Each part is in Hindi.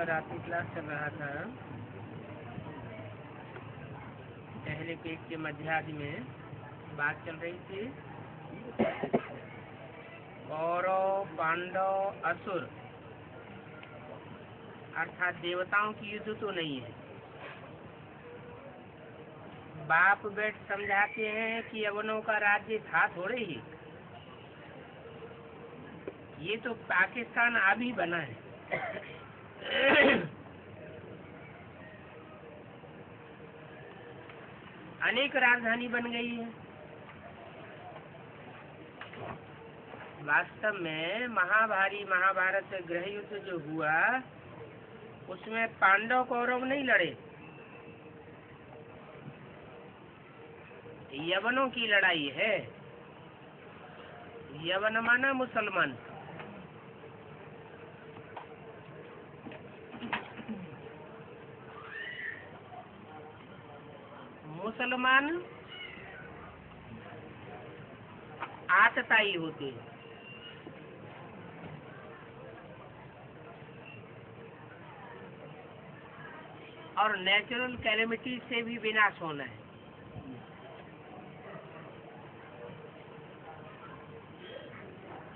का रात्रि क्लास चल रहा था। पहले पेज के मध्यार्ध में बात चल रही थी कौरव पांडव असुर अर्थात देवताओं की युद्ध तो नहीं है। बाप बेट समझाते हैं कि यवनों का राज्य था थोड़े ही, ये तो पाकिस्तान अभी बना है। अनेक राजधानी बन गई है। वास्तव में महाभारत गृह युद्ध जो हुआ उसमें पांडव कौरव नहीं लड़े, यवनों की लड़ाई है। यवन माना मुसलमान। मुसलमान आतताई होते हैं और नेचुरल कैलेमिटी से भी विनाश होना है।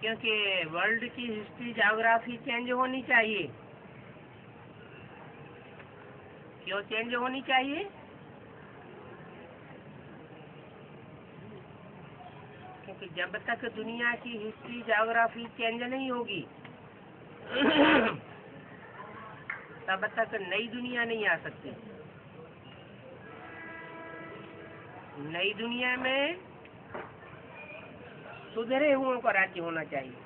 क्योंकि वर्ल्ड की हिस्ट्री ज्योग्राफी चेंज होनी चाहिए। क्यों चेंज होनी चाहिए? क्योंकि जब तक दुनिया की हिस्ट्री ज्योग्राफी चेंज नहीं होगी तब तक नई दुनिया नहीं आ सकती। नई दुनिया में सुधरे हुओं का राज्य होना चाहिए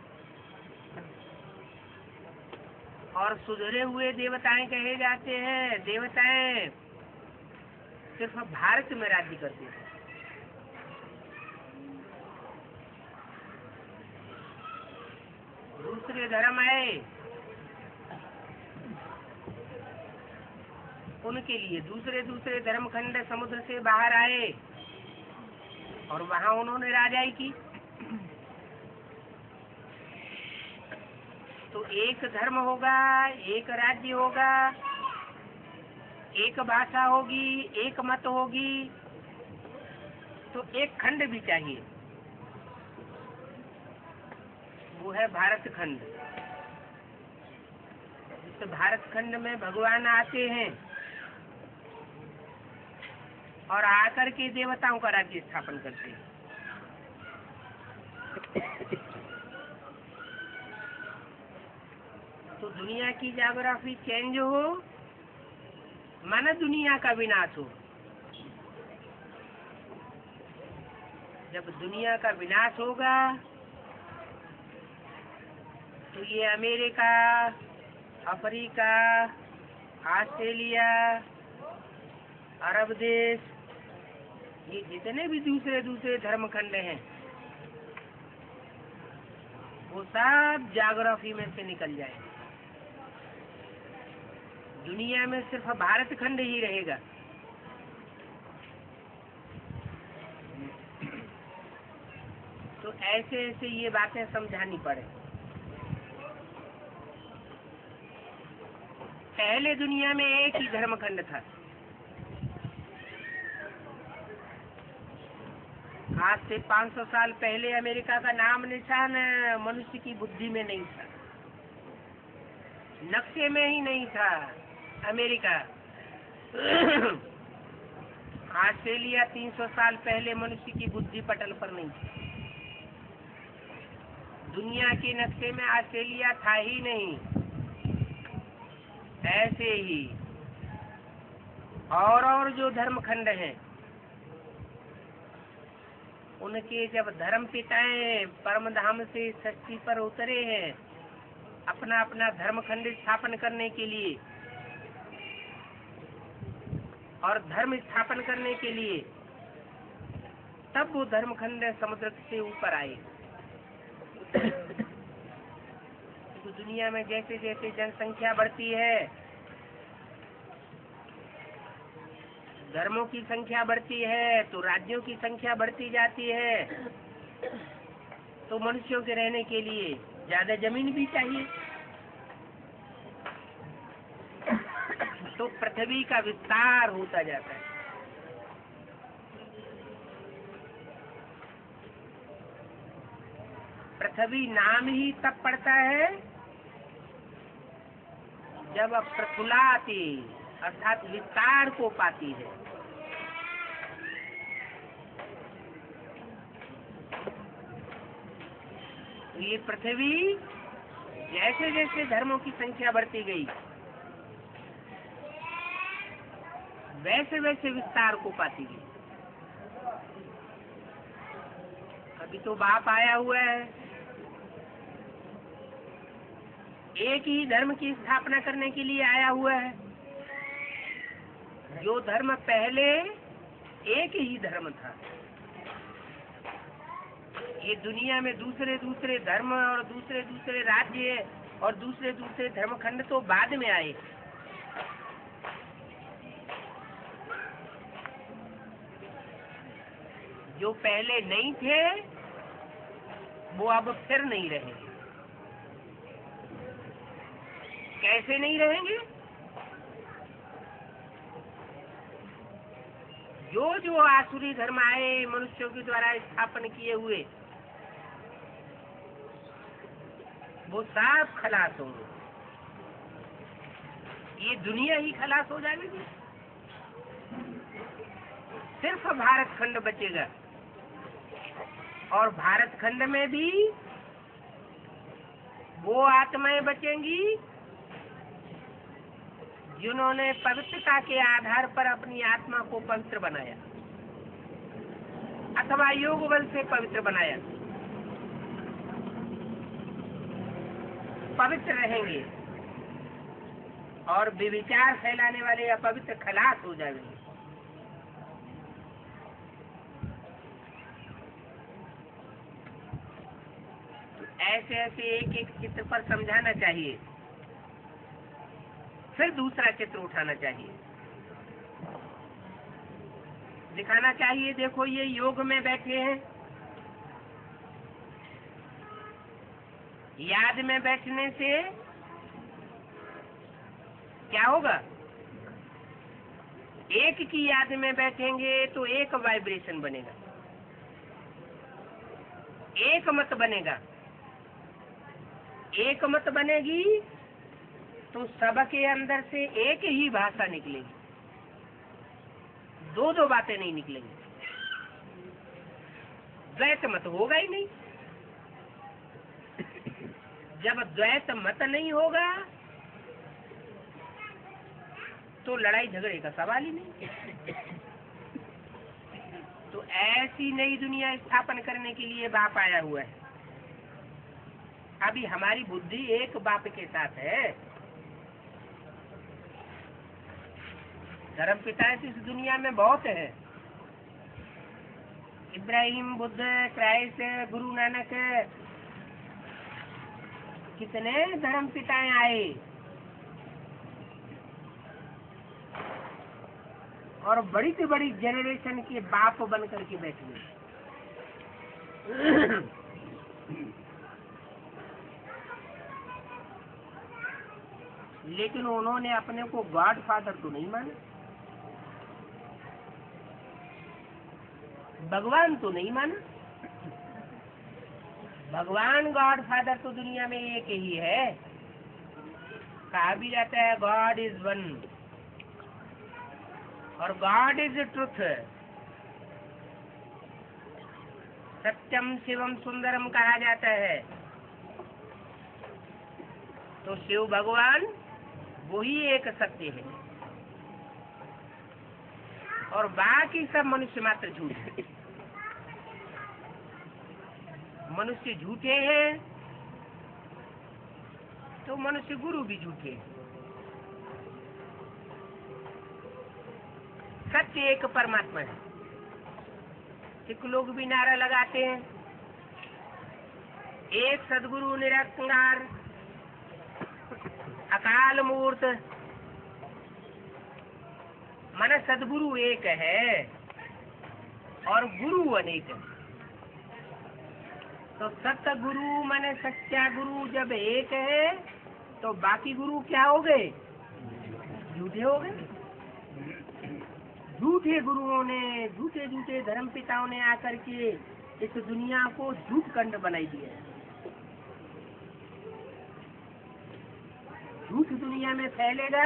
और सुधरे हुए देवताएं कहे जाते हैं। देवताएं सिर्फ भारत में राज्य करते हैं। दूसरे धर्म आए उनके लिए दूसरे धर्मखंड समुद्र से बाहर आए और वहां उन्होंने राजाई की। तो एक धर्म होगा, एक राज्य होगा, एक भाषा होगी, एक मत होगी, तो एक खंड भी चाहिए, वो है भारत खंड। इस भारत खंड में भगवान आते हैं और आकर के देवताओं का राज्य स्थापन करते हैं। तो दुनिया की ज्योग्राफी चेंज हो माना दुनिया का विनाश हो। जब दुनिया का विनाश होगा तो ये अमेरिका, अफ्रीका, ऑस्ट्रेलिया, अरब देश, ये जितने भी दूसरे धर्मखंड हैं वो सब ज्योग्राफी में से निकल जाए। दुनिया में सिर्फ भारत खंड ही रहेगा। तो ऐसे ये बातें समझानी पड़े। पहले दुनिया में एक ही धर्मखंड था। आज से 500 साल पहले अमेरिका का नाम निशान मनुष्य की बुद्धि में नहीं था, नक्शे में ही नहीं था। अमेरिका ऑस्ट्रेलिया 300 साल पहले मनुष्य की बुद्धि पटल पर नहीं थी। दुनिया के नक्शे में ऑस्ट्रेलिया था ही नहीं। ऐसे ही और जो धर्मखंड हैं उनके जब धर्म पिताएं परम धाम से सृष्टि पर उतरे हैं अपना अपना धर्मखंड स्थापन करने के लिए और धर्म स्थापन करने के लिए, तब वो धर्मखंड समुद्र से ऊपर आए। तो दुनिया में जैसे जैसे जनसंख्या बढ़ती है, धर्मों की संख्या बढ़ती है, तो राज्यों की संख्या बढ़ती जाती है। तो मनुष्यों के रहने के लिए ज्यादा जमीन भी चाहिए। पृथ्वी का विस्तार होता जाता है। पृथ्वी नाम ही तब पड़ता है जब प्रफुल्लाति अर्थात विस्तार को पाती है। ये पृथ्वी जैसे जैसे धर्मों की संख्या बढ़ती गई वैसे वैसे विस्तार को पाती गई। अभी तो बाप आया हुआ है, एक ही धर्म की स्थापना करने के लिए आया हुआ है। जो धर्म पहले एक ही धर्म था, ये दुनिया में दूसरे दूसरे धर्म और दूसरे दूसरे राज्य और दूसरे दूसरे धर्मखंड तो बाद में आए। जो पहले नहीं थे वो अब फिर नहीं रहेंगे। कैसे नहीं रहेंगे? जो जो आसुरी धर्म आए मनुष्यों के द्वारा स्थापन किए हुए वो सब खलास होंगे। ये दुनिया ही खलास हो जाएगी। सिर्फ भारत खंड बचेगा और भारत खंड में भी वो आत्माएं बचेंगी जिन्होंने पवित्रता के आधार पर अपनी आत्मा को पवित्र बनाया अथवा योग बल से पवित्र बनाया। पवित्र रहेंगे और बेविचार फैलाने वाले अपवित्र खलास हो जाएंगे। ऐसे ऐसे एक एक चित्र पर समझाना चाहिए, फिर दूसरा चित्र उठाना चाहिए, दिखाना चाहिए। देखो ये योग में बैठे हैं, याद में बैठने से क्या होगा? एक की याद में बैठेंगे तो एक वाइब्रेशन बनेगा, एक मत बनेगा। एक मत बनेगी तो सबके अंदर से एक ही भाषा निकलेगी, दो दो बातें नहीं निकलेंगी। द्वैत मत होगा ही नहीं। जब द्वैत मत नहीं होगा तो लड़ाई झगड़े का सवाल ही नहीं। तो ऐसी नई दुनिया स्थापन करने के लिए बाप आया हुआ है। अभी हमारी बुद्धि एक बाप के साथ है। धर्म पिता इस दुनिया में बहुत है। इब्राहिम, बुद्ध, क्राइस्ट, गुरु नानक, कितने धर्म पिताएं आए और बड़ी से बड़ी जनरेशन के बाप बन करके बैठे। लेकिन उन्होंने अपने को गॉड फादर तो नहीं माना, भगवान तो नहीं माना। भगवान गॉड फादर तो दुनिया में एक ही है। कहा भी जाता है गॉड इज वन और गॉड इज ट्रुथ। सत्यम शिवम सुंदरम कहा जाता है। तो शिव भगवान वही एक सत्य है और बाकी सब मनुष्य मात्र झूठ है। मनुष्य झूठे हैं तो मनुष्य गुरु भी झूठे हैं। सत्य एक परमात्मा है। सिख लोग भी नारा लगाते हैं एक सदगुरु निरंकार अकाल मूर्त। मन सदगुरु एक है और गुरु अनेक है। तो सतगुरु माने सच्चा गुरु जब एक है तो बाकी गुरु क्या हो गए? झूठे हो गए। झूठे गुरुओं ने, झूठे झूठे धर्म पिताओं ने आकर के इस दुनिया को झूठ कंड बनाई दिया है। झूठ दुनिया में फैलेगा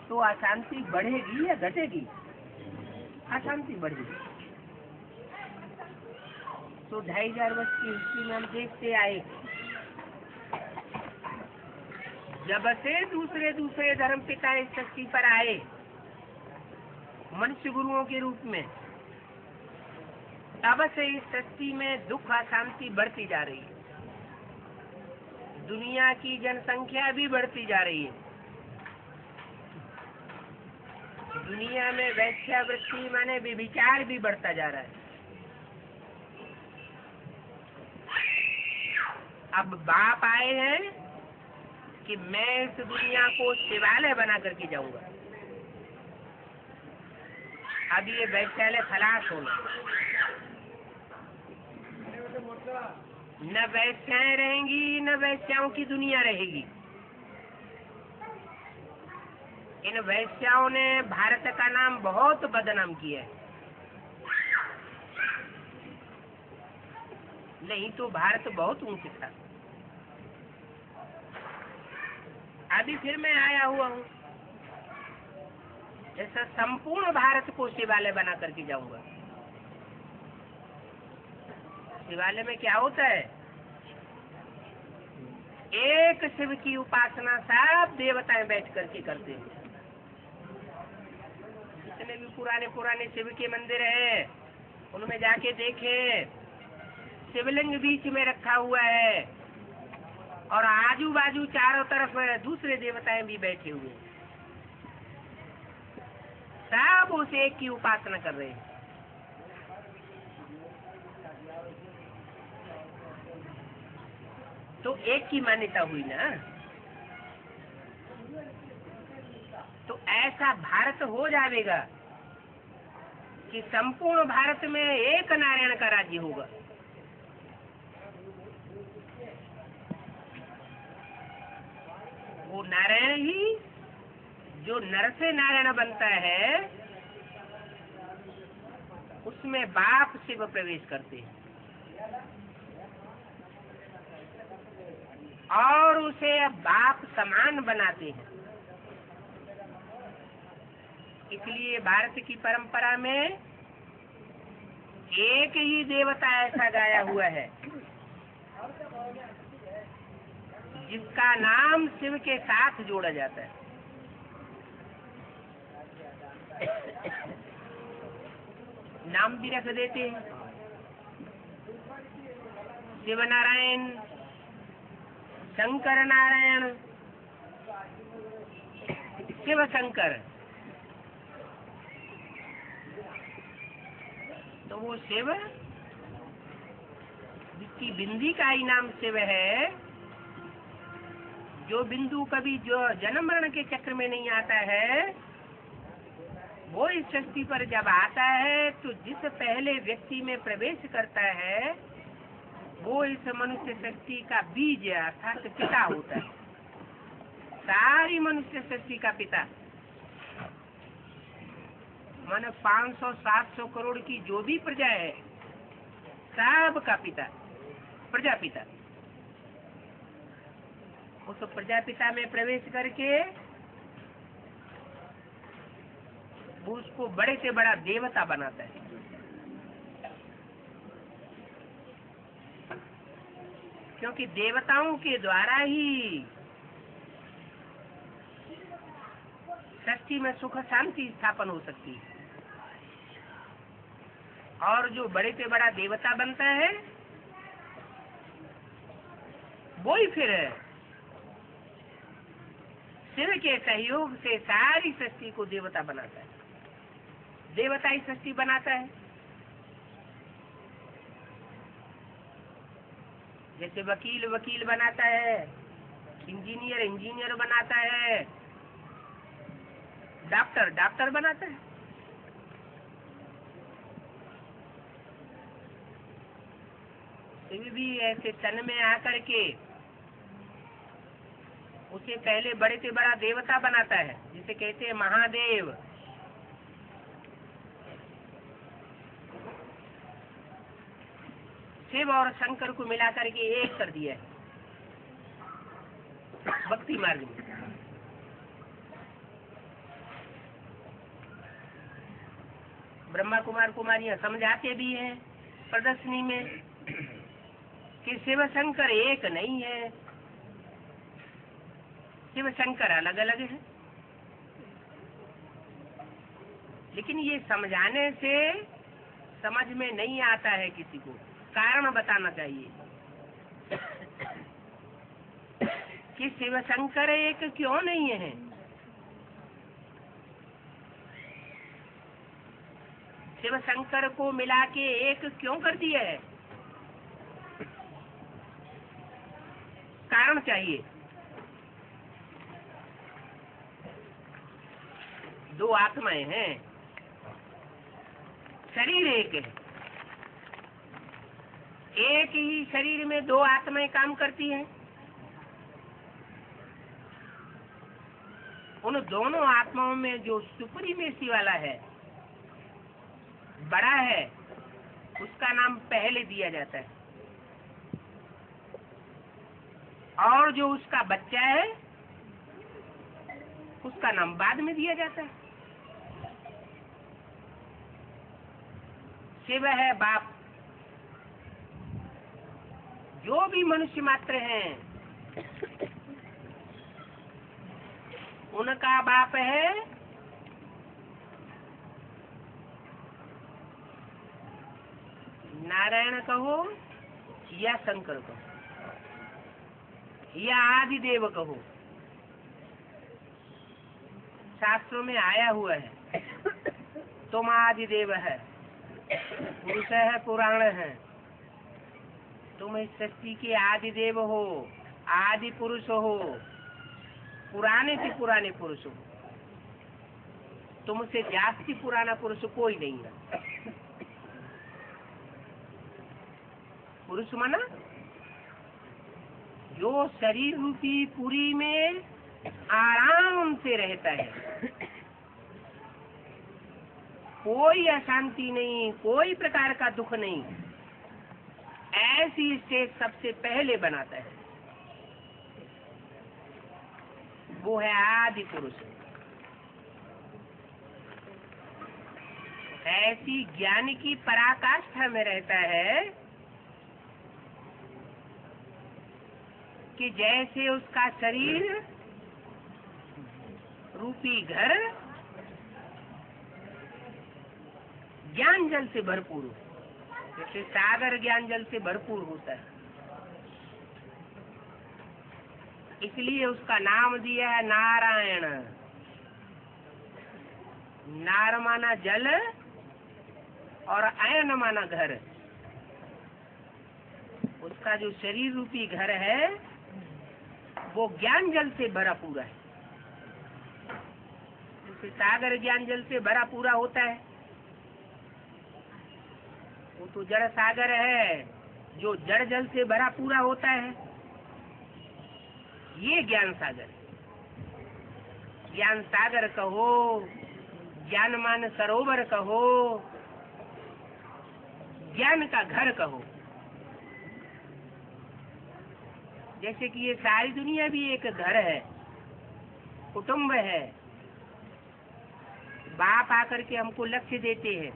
तो अशांति बढ़ेगी या घटेगी? अशांति बढ़ेगी। तो 2500 वर्ष की हिस्ट्री में हम देखते आए, जब से दूसरे दूसरे धर्म पिता इस सृष्टि पर आए मनुष्य गुरुओं के रूप में, तब से इस सृष्टि में दुख अशांति बढ़ती जा रही है। दुनिया की जनसंख्या भी बढ़ती जा रही है। दुनिया में वैश्यावृत्ति माने व्यभिचार भी बढ़ता जा रहा है। अब बाप आए हैं कि मैं इस दुनिया को शिवालय बना करके जाऊंगा। अब ये वैश्यालय खलास होना, न वैश्याएं रहेंगी न वैश्याओं की दुनिया रहेगी। इन वैश्याओं ने भारत का नाम बहुत बदनाम किया है। नहीं तो भारत बहुत ऊंच था। अभी फिर मैं आया हुआ हूँ, ऐसा संपूर्ण भारत को शिवालय बना करके जाऊंगा। शिवालय में क्या होता है? एक शिव की उपासना सब देवताएं बैठ करके करते हैं। जितने भी पुराने पुराने शिव के मंदिर हैं, उनमें जाके देखे, शिवलिंग बीच में रखा हुआ है और आजू बाजू चारों तरफ दूसरे देवताएं भी बैठे हुए हैं। सब उस एक की उपासना कर रहे हैं। तो एक की मान्यता हुई ना। तो ऐसा भारत हो जाएगा कि संपूर्ण भारत में एक नारायण का राज्य होगा। वो नारायण ही जो नर से नारायण बनता है, उसमें बाप शिव प्रवेश करते हैं और उसे बाप समान बनाते हैं। इसलिए भारत की परंपरा में एक ही देवता ऐसा गाया हुआ है जिसका नाम शिव के साथ जोड़ा जाता है। नाम भी रख देते हैं, शिव नारायण, शंकर नारायण, शिव शंकर। तो वो शिव जिसकी बिंदी का ही नाम शिव है, जो बिंदु कभी जो जन्म मरण के चक्र में नहीं आता है, वो इस सृष्टि पर जब आता है तो जिस पहले व्यक्ति में प्रवेश करता है वो इस मनुष्य सृष्टि का बीज अर्थात पिता होता है। सारी मनुष्य सृष्टि का पिता माने 500-700 करोड़ की जो भी प्रजा है, सब का पिता प्रजापिता। उस प्रजापिता में प्रवेश करके वो उसको बड़े से बड़ा देवता बनाता है। क्योंकि देवताओं के द्वारा ही सृष्टि में सुख शांति स्थापन हो सकती है। और जो बड़े से बड़ा देवता बनता है वो ही फिर शिव के सहयोग से सारी सृष्टि को देवता बनाता है। देवता ही सृष्टि बनाता है। जैसे वकील वकील बनाता है, इंजीनियर इंजीनियर बनाता है, डॉक्टर डॉक्टर बनाता है। शिव भी ऐसे तन में आकर के उसे पहले बड़े से बड़ा देवता बनाता है, जिसे कहते हैं महादेव। शिव और शंकर को मिला करके एक कर दिया है भक्ति मार्ग में। ब्रह्मा कुमार कुमारियां समझाते भी हैं प्रदर्शनी में कि शिव शंकर एक नहीं है, शिव शंकर अलग अलग है। लेकिन ये समझाने से समझ में नहीं आता है, किसी को कारण बताना चाहिए कि शिव शंकर एक क्यों नहीं है। शिव शंकर को मिला के एक क्यों कर दिया है, कारण चाहिए। दो आत्माएं हैं, शरीर एक है, एक ही शरीर में दो आत्माएं काम करती हैं। उन दोनों आत्माओं में जो सुप्रीमेसी वाला है, बड़ा है, उसका नाम पहले दिया जाता है, और जो उसका बच्चा है उसका नाम बाद में दिया जाता है। शिव है बाप, जो भी मनुष्य मात्र हैं उनका बाप है नारायण कहो या शंकर कहो या आदिदेव कहो, शास्त्रों में आया हुआ है। तुम आदिदेव है, पुरुष है, पुराण है, तुम इस सृष्टि के आदिदेव हो, आदि पुरुष हो, पुराने से पुराने पुरुष हो। तुमसे जास्ती पुराना पुरुष कोई नहीं है। पुरुष माना जो शरीर रूपी पुरी में आराम से रहता है, कोई अशांति नहीं, कोई प्रकार का दुख नहीं, ऐसी स्टेज सबसे पहले बनाता है, वो है आदि पुरुष। ऐसी ज्ञान की पराकाष्ठा में रहता है कि जैसे उसका शरीर रूपी घर ज्ञान जल से भरपूर हो, जैसे सागर ज्ञान जल से भरपूर होता है। इसलिए उसका नाम दिया है नारायण। नार माना जल और अयन माना घर। उसका जो शरीर रूपी घर है वो ज्ञान जल से भरा पूरा है, जैसे सागर ज्ञान जल से भरा पूरा होता है। वो तो जड़ सागर है जो जड़ जल से भरा पूरा होता है। ये ज्ञान सागर, ज्ञान सागर कहो, ज्ञानमान सरोवर कहो, ज्ञान का घर कहो। जैसे कि ये सारी दुनिया भी एक घर है, कुटुंब है। बाप आकर के हमको लक्ष्य देते हैं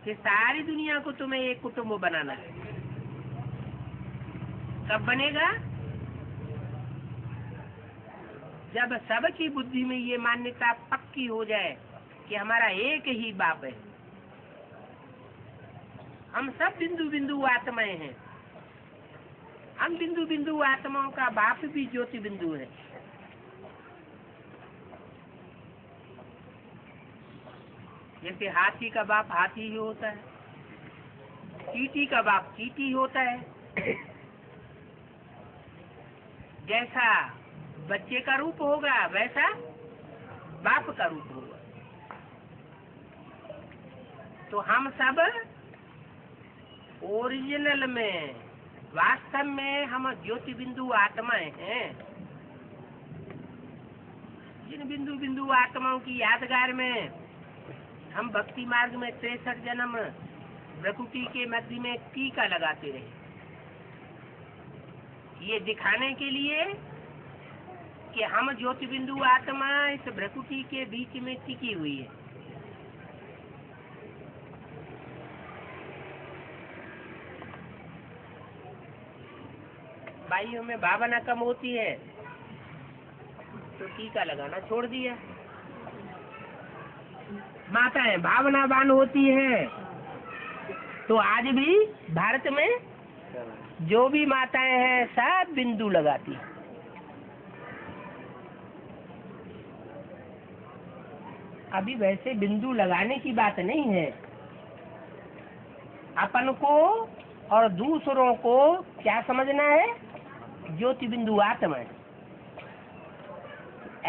कि सारी दुनिया को तुम्हें एक कुटुंब बनाना है। कब बनेगा? जब सबकी बुद्धि में ये मान्यता पक्की हो जाए कि हमारा एक ही बाप है। हम सब बिंदु बिंदु आत्माएं हैं। हम बिंदु बिंदु आत्माओं का बाप भी ज्योति बिंदु है। जैसे हाथी का बाप हाथी ही होता है, चींटी का बाप चींटी होता है। जैसा बच्चे का रूप होगा वैसा बाप का रूप होगा। तो हम सब ओरिजिनल में, वास्तव में हम ज्योति बिंदु आत्माएं हैं। जिन बिंदु बिंदु आत्माओं की यादगार में हम भक्ति मार्ग में 63 जन्म भ्रुकुटी के मध्य में टीका लगाते रहे, ये दिखाने के लिए कि हम ज्योति बिंदु आत्मा इस भ्रुकुटी के बीच में टिकी हुई है। भाइयों में भावना कम होती है तो टीका लगाना छोड़ दिया। माताएं भावनावान होती है तो आज भी भारत में जो भी माताएं हैं सब बिंदु लगाती हैं। अभी वैसे बिंदु लगाने की बात नहीं है, अपन को और दूसरों को क्या समझना है? ज्योति बिंदु आत्मा है।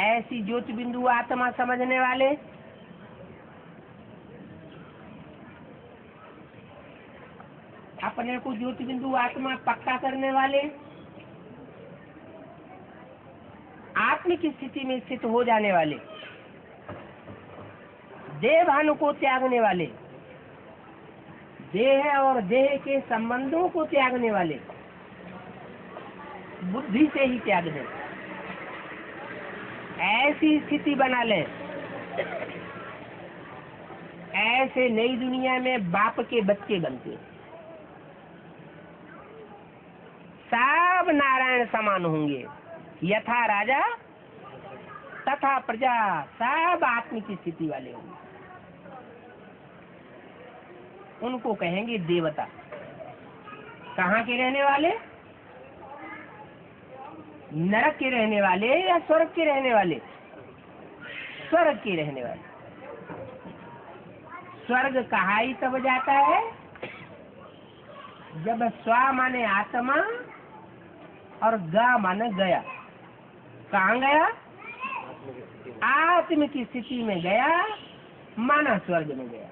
ऐसी ज्योति बिंदु आत्मा समझने वाले अपने को ज्योति बिंदु आत्मा पक्का करने वाले, आत्म की स्थिति में स्थित हो जाने वाले, देह भानु को त्यागने वाले, देह और देह के संबंधों को त्यागने वाले, बुद्धि से ही त्याग दें, ऐसी स्थिति बना लें। ऐसे नई दुनिया में बाप के बच्चे बनते, सब नारायण समान होंगे, यथा राजा तथा प्रजा, सब आत्म की स्थिति वाले होंगे। उनको कहेंगे देवता। कहाँ के रहने वाले? नरक के रहने वाले या स्वर्ग के रहने वाले? स्वर्ग के रहने वाले। स्वर्ग कहा ही तब जाता है जब स्व माने आत्मा और ग माने गया। कहाँ गया? आत्म की स्थिति में गया, माना स्वर्ग में गया।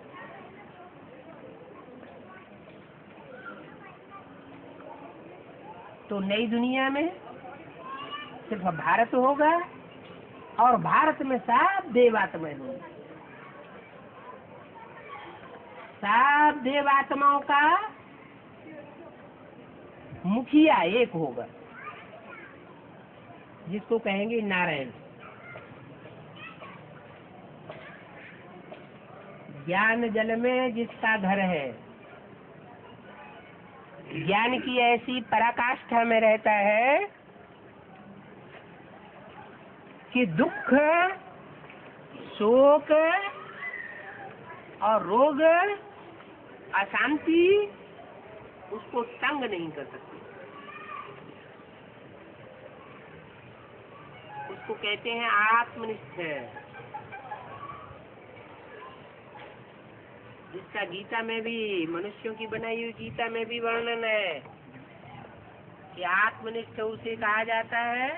तो नई दुनिया में सिर्फ भारत होगा और भारत में सब देवात्माएं होंगी। सब देवात्माओं का मुखिया एक होगा, जिसको कहेंगे नारायण। ज्ञान जल में जिसका घर है, ज्ञान की ऐसी पराकाष्ठा में रहता है कि दुख, शोक और रोग, अशांति उसको तंग नहीं कर सकती। उसको कहते हैं आत्मनिष्ठ, जिसका गीता में भी, मनुष्यों की बनाई हुई गीता में भी वर्णन है कि आत्मनिष्ठ उसे कहा जाता है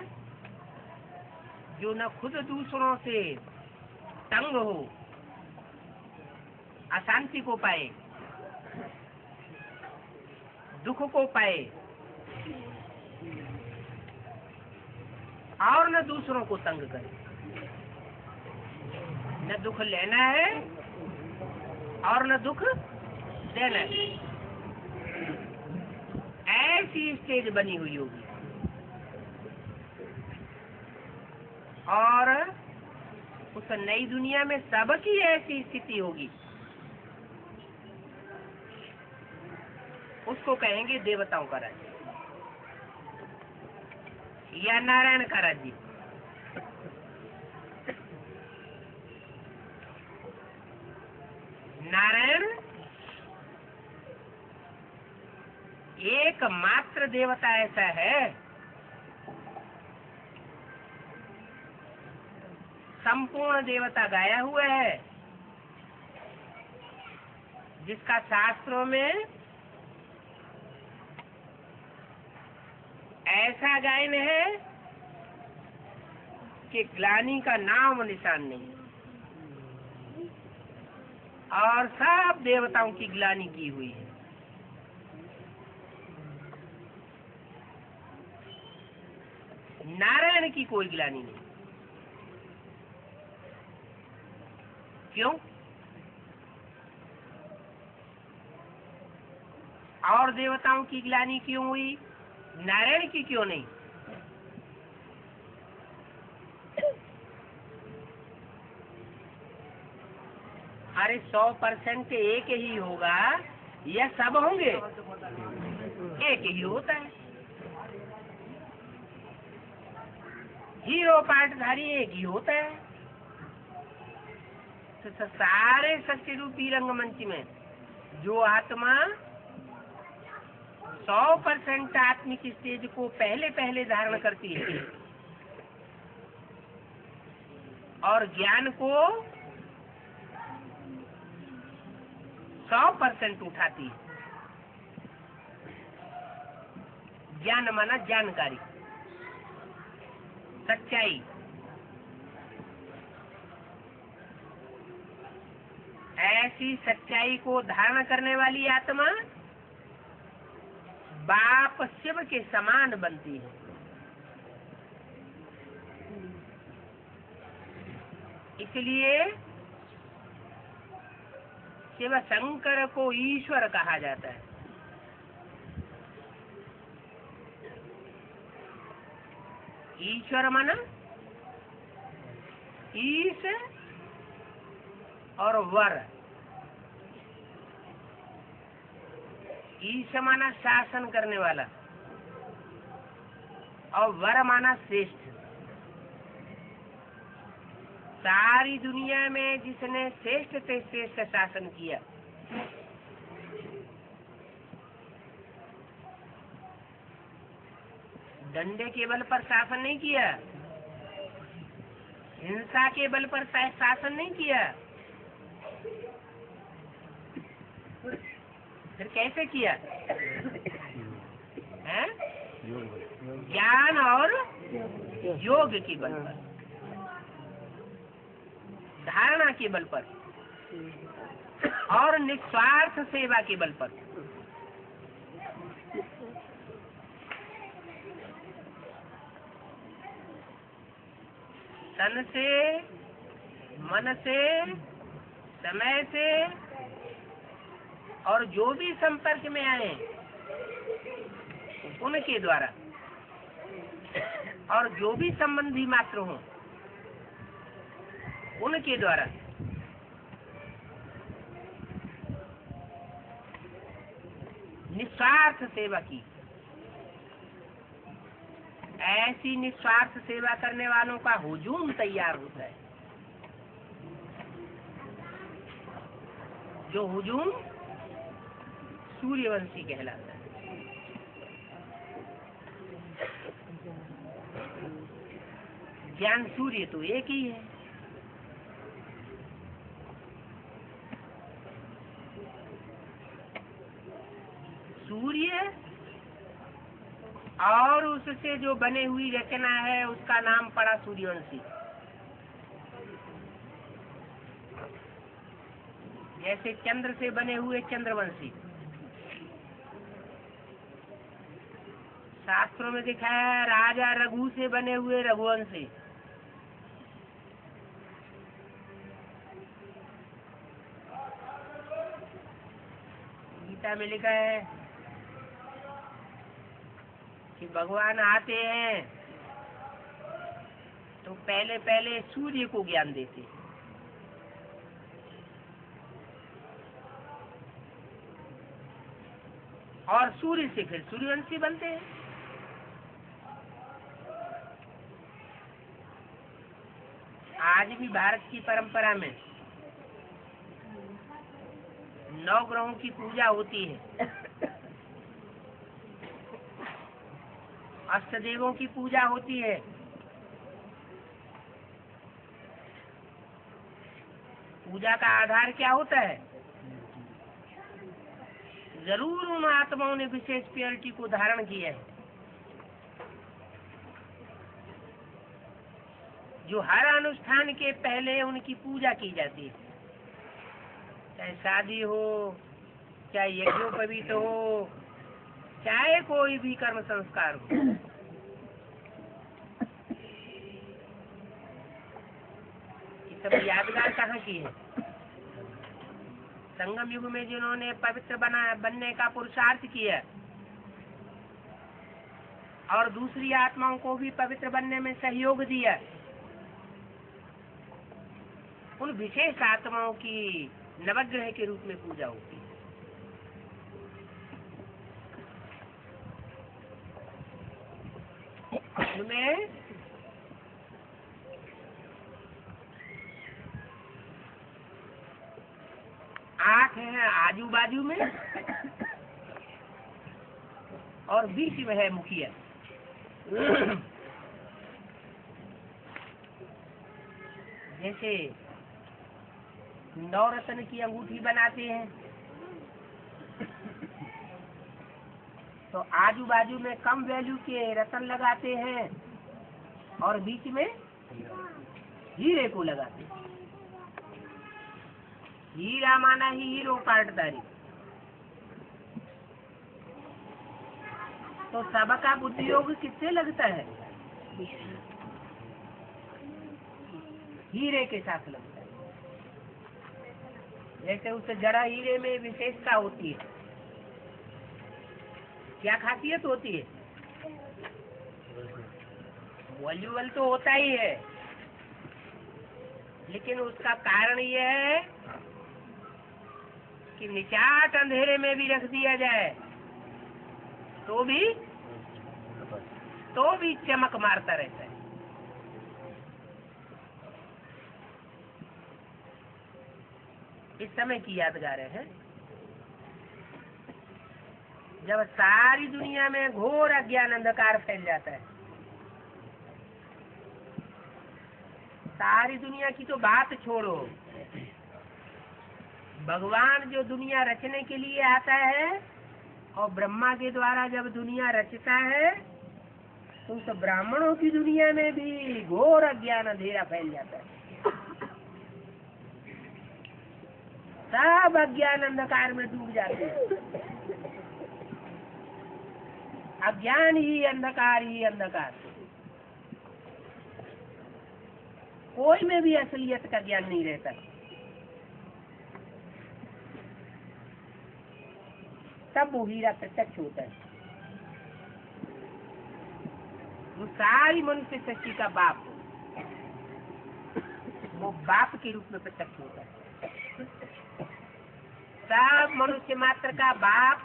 जो न खुद दूसरों से तंग हो, अशांति को पाए, दुख को पाए और न दूसरों को तंग करे। न दुख लेना है और न दुख देना है। ऐसी स्टेज बनी हुई होगी और उस नई दुनिया में सबकी ऐसी स्थिति होगी। उसको कहेंगे देवताओं का राज्य या नारायण का राज्य। नारायण एकमात्र देवता ऐसा है, संपूर्ण देवता गाया हुआ है, जिसका शास्त्रों में ऐसा गायन है कि ग्लानि का नाम निशान नहीं, और सब देवताओं की ग्लानि की हुई है। नारायण की कोई ग्लानि नहीं। क्यों? और देवताओं की ग्लानि क्यों हुई, नारायण की क्यों नहीं? अरे 100% एक ही होगा या सब होंगे? एक ही होता है। हीरो पार्टधारी एक ही होता है। तो सारे सत्य रूपी रंगमंच में जो आत्मा 100% आत्मिक स्टेज को पहले पहले धारण करती है और ज्ञान को 100% उठाती है। ज्ञान माना जानकारी, सच्चाई। ऐसी सच्चाई को धारण करने वाली आत्मा बाप शिव के समान बनती है। इसलिए शिव शंकर को ईश्वर कहा जाता है। ईश्वर माना ईश और वर। ईश माना शासन करने वाला और वर माना श्रेष्ठ। सारी दुनिया में जिसने श्रेष्ठ से श्रेष्ठ शासन किया, डंडे के बल पर शासन नहीं किया, हिंसा के बल पर शासन नहीं किया, फिर कैसे किया है? ज्ञान और योग के बल पर, धारणा के बल पर और निस्वार्थ सेवा के बल पर। तन से, मन से, समय से और जो भी संपर्क में आए उनके द्वारा और जो भी संबंधी मात्र हों उनके द्वारा निस्वार्थ सेवा की। ऐसी निस्वार्थ सेवा करने वालों का हुजूम तैयार होता है। जो हुजूम सूर्यवंशी कहलाता है। ज्ञान सूर्य तो एक ही है। सूर्य और उससे जो बने हुई रचना है उसका नाम पड़ा सूर्यवंशी। जैसे चंद्र से बने हुए चंद्रवंशी। शास्त्रों में दिखाया है राजा रघु से बने हुए रघुवंशी। गीता में लिखा है कि भगवान आते हैं तो पहले पहले सूर्य को ज्ञान देते हैं। और सूर्य से फिर सूर्यवंशी बनते हैं। आज भी भारत की परंपरा में 9 ग्रहों की पूजा होती है। अष्टदेवों की पूजा होती है। पूजा का आधार क्या होता है? जरूर उन आत्माओं ने विशेष प्योरिटी को धारण किया है जो हर अनुष्ठान के पहले उनकी पूजा की जाती है। चाहे शादी हो, चाहे यज्ञोपवीत हो, चाहे कोई भी कर्म संस्कार हो। ये सब यादगार कहाँ की है? संगम युग में जिन्होंने पवित्र बनने का पुरुषार्थ किया और दूसरी आत्माओं को भी पवित्र बनने में सहयोग दिया, उन विशेष आत्माओं की नवग्रह के रूप में पूजा होती है। उनमें आंख है आजू बाजू में और बीच में है मुखिया। जैसे नवरत्न की अंगूठी बनाते हैं तो आजू बाजू में कम वैल्यू के रत्न लगाते हैं और बीच में हीरे को लगाते हैं। हीरा माना ही हीरो पाटदारी। तो सबका उपयोग किससे लगता है? हीरे के साथ लगता है। जैसे उस जड़ा हीरे में विशेषता होती है। क्या खासियत होती है? वैल्यूएबल तो होता ही है, लेकिन उसका कारण यह है कि निचाट अंधेरे में भी रख दिया जाए तो भी चमक मारता रहता है। इस समय की यादगार है जब सारी दुनिया में घोर अज्ञान अंधकार फैल जाता है। सारी दुनिया की तो बात छोड़ो, भगवान जो दुनिया रचने के लिए आता है और ब्रह्मा के द्वारा जब दुनिया रचता है तो उस ब्राह्मणों की दुनिया में भी घोर अज्ञान अंधेरा फैल जाता है। सब अज्ञान अंधकार में डूब जाते हैं। अज्ञान ही अंधकार। कोई में भी असलियत का ज्ञान नहीं रहता। तब वो हीरा प्रत्यक्ष होता है। वो सारी मनुष्य सृष्टि का बाप, वो बाप के रूप में प्रत्यक्ष होता है। सब मनुष्य मात्र का बाप,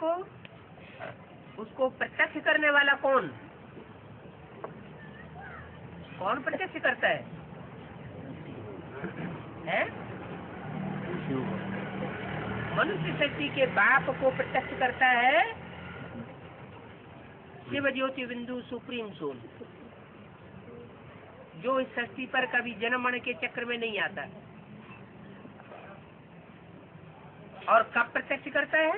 उसको प्रत्यक्ष करने वाला कौन प्रत्यक्ष करता है? मनुष्य शक्ति के बाप को प्रत्यक्ष करता है शिव ज्योति बिंदु सुप्रीम सोल, जो इस सृष्टि पर कभी जन्म मरण के चक्र में नहीं आता। और कब प्रत्यक्ष करता है?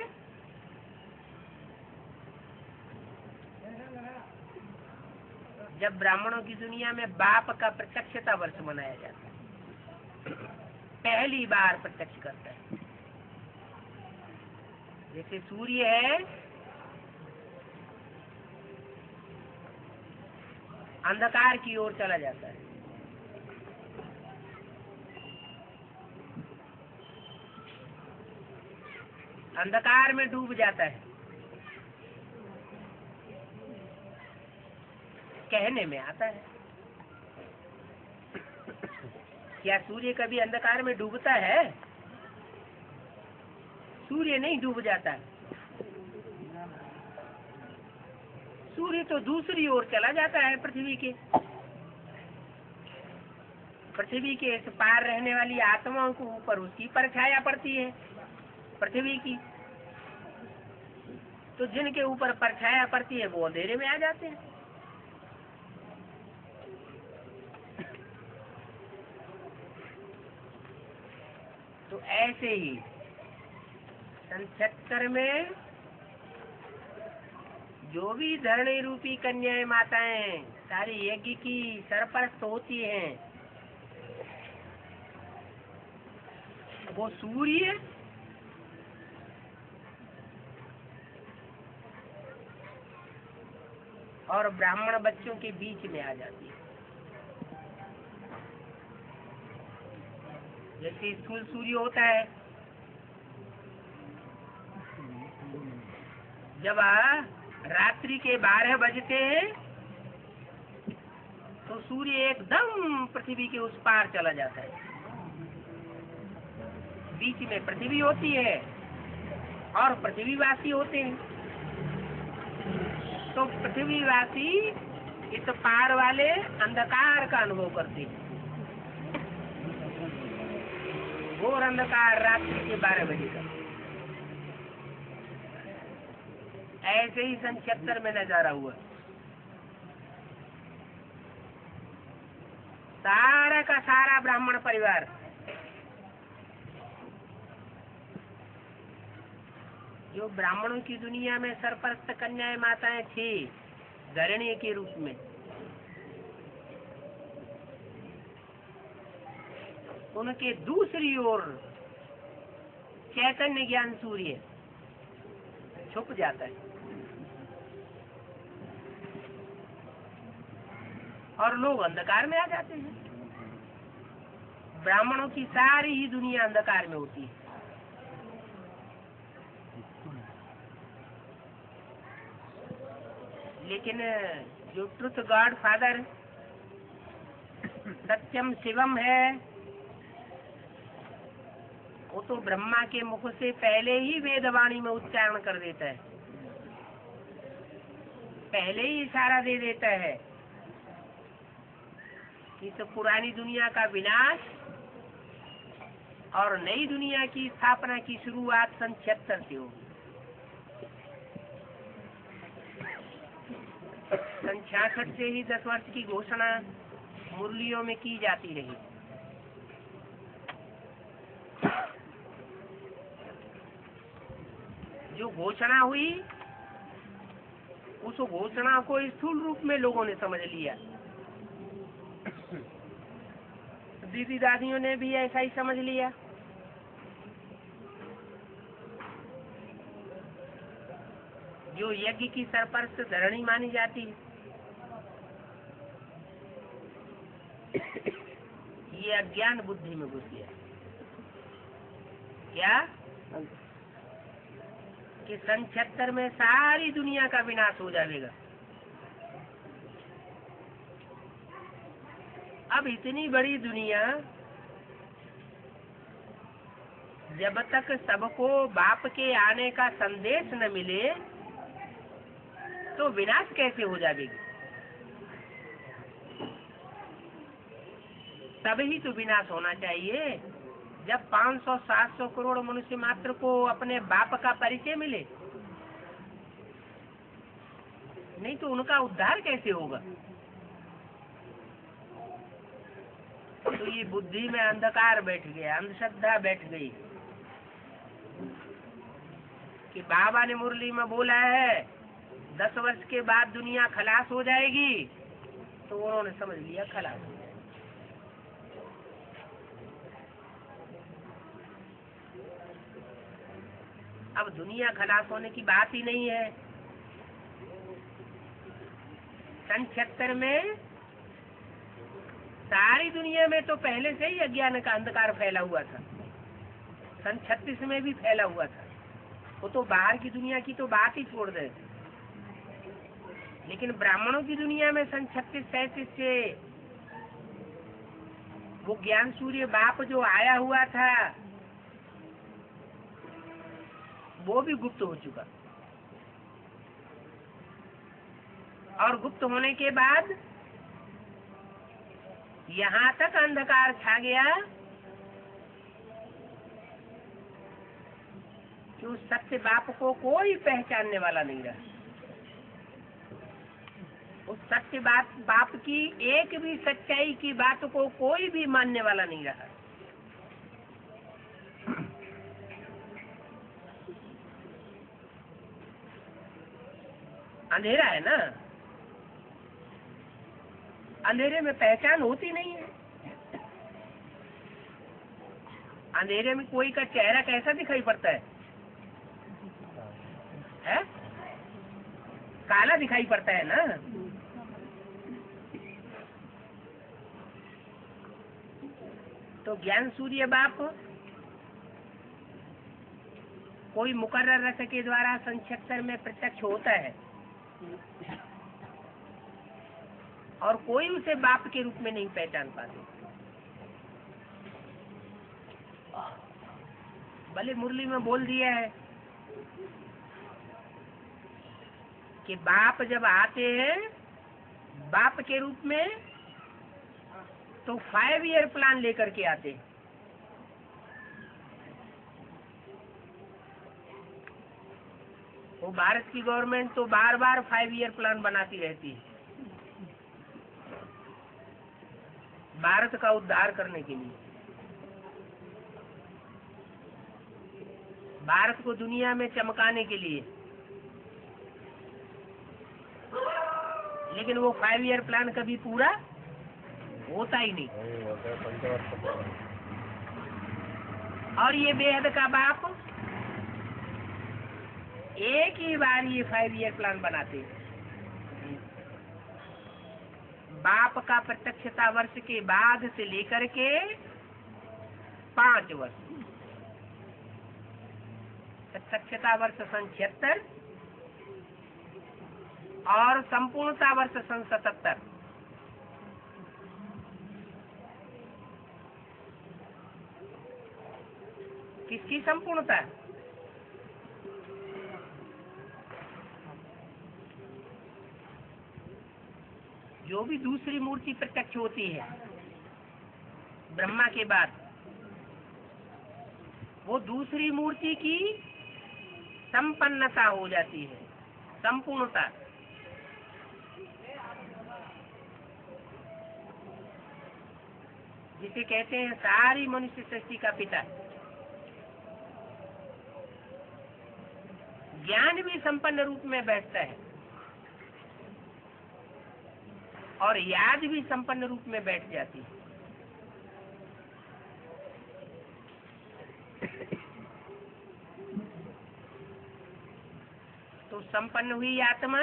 जब ब्राह्मणों की दुनिया में बाप का प्रत्यक्षता वर्ष मनाया जाता है, पहली बार प्रत्यक्ष करता है। जैसे सूर्य है, अंधकार की ओर चला जाता है, अंधकार में डूब जाता है। कहने में आता है, क्या सूर्य कभी अंधकार में डूबता है? सूर्य नहीं डूब जाता है। सूर्य तो दूसरी ओर चला जाता है। पृथ्वी के इस पार रहने वाली आत्माओं को ऊपर उसकी परछाया पड़ती है, पृथ्वी की। तो जिनके ऊपर परछाया पड़ती है वो अंधेरे में आ जाते हैं। तो ऐसे ही 76 में जो भी धरणी रूपी कन्याएं माताएं सारी यज्ञ की सरपरस्त होती हैं, वो सूर्य और ब्राह्मण बच्चों के बीच में आ जाती है। जैसे स्थूल सूर्य होता है, जब रात्रि के 12 बजते हैं तो सूर्य एकदम पृथ्वी के उस पार चला जाता है। बीच में पृथ्वी होती है और पृथ्वीवासी होते हैं। तो पृथ्वीवासी इस पार वाले अंधकार का अनुभव करते हैं। घोर अंधकार रात्रि के 12 बजे का। ऐसे ही सन 76 में नजारा हुआ। सारा का सारा ब्राह्मण परिवार जो ब्राह्मणों की दुनिया में सरपरस्त कन्याएं माताएं थी धरणी के रूप में, उनके दूसरी ओर चैतन्य ज्ञान सूर्य छुप जाता है और लोग अंधकार में आ जाते हैं। ब्राह्मणों की सारी ही दुनिया अंधकार में होती है। लेकिन जो ट्रुथ गॉड फादर सत्यम शिवम है, वो तो ब्रह्मा के मुख से पहले ही वेदवाणी में उच्चारण कर देता है, पहले ही इशारा दे देता है कि तो पुरानी दुनिया का विनाश और नई दुनिया की स्थापना की शुरुआत सन 76 से होगी। सन 66 से ही 10 वर्ष की घोषणा मुरलियों में की जाती रही। जो घोषणा हुई उस घोषणा को स्थूल रूप में लोगों ने समझ लिया। दीदी दादियों ने भी ऐसा ही समझ लिया। जो यज्ञ की सरपरस्त धरणी मानी जाती है, ये अज्ञान बुद्धि में घुस गया। क्या कि सन 76 में सारी दुनिया का विनाश हो जाएगा। अब इतनी बड़ी दुनिया, जब तक सबको बाप के आने का संदेश न मिले तो विनाश कैसे हो जाएगी? तभी तो विनाश होना चाहिए जब 500-700 करोड़ मनुष्य मात्र को अपने बाप का परिचय मिले। नहीं तो उनका उद्धार कैसे होगा? तो ये बुद्धि में अंधकार बैठ गया, अंधश्रद्धा बैठ गई कि बाबा ने मुरली में बोला है 10 वर्ष के बाद दुनिया खलास हो जाएगी, तो उन्होंने समझ लिया खलास हो जाएगी। अब दुनिया खलास होने की बात ही नहीं है। सन 76 में सारी दुनिया में तो पहले से ही अज्ञान का अंधकार फैला हुआ था। सन 36 में भी फैला हुआ था। वो तो बाहर की दुनिया की तो बात ही छोड़ दे। लेकिन ब्राह्मणों की दुनिया में सन 36-37 से वो ज्ञान सूर्य बाप जो आया हुआ था वो भी गुप्त हो चुका। और गुप्त होने के बाद यहाँ तक अंधकार छा गया कि उस सत्य बाप को कोई पहचानने वाला नहीं रहा। उस सत्य बाप की एक भी सच्चाई की बात को कोई भी मानने वाला नहीं रहा। अंधेरा है ना, अंधेरे में पहचान होती नहीं है। अंधेरे में कोई का चेहरा कैसा दिखाई पड़ता है? काला दिखाई पड़ता है ना। तो ज्ञान सूर्य बाप कोई मुकर्रर रस के द्वारा संक्षेत्र में प्रत्यक्ष होता है और कोई उसे बाप के रूप में नहीं पहचान पाते। भले मुरली में बोल दिया है कि बाप जब आते हैं बाप के रूप में तो 5 ईयर प्लान लेकर के आते हैं। वो भारत की गवर्नमेंट तो बार बार 5 ईयर प्लान बनाती रहती है भारत का उद्धार करने के लिए, भारत को दुनिया में चमकाने के लिए। लेकिन वो 5 ईयर प्लान कभी पूरा होता ही नहीं। और ये बेहद का बाप एक ही बार ये 5 ईयर प्लान बनाते हैं। बाप का प्रत्यक्षता वर्ष के बाद से लेकर के 5 वर्ष, प्रत्यक्षता वर्ष सन 76 और संपूर्णता वर्ष सन 77। किसकी संपूर्णता? जो भी दूसरी मूर्ति प्रत्यक्ष होती है ब्रह्मा के बाद, वो दूसरी मूर्ति की संपन्नता हो जाती है, संपूर्णता। जिसे कहते हैं सारी मनुष्य सृष्टि का पिता। ज्ञान भी संपन्न रूप में बैठता है और याद भी संपन्न रूप में बैठ जाती है। तो संपन्न हुई आत्मा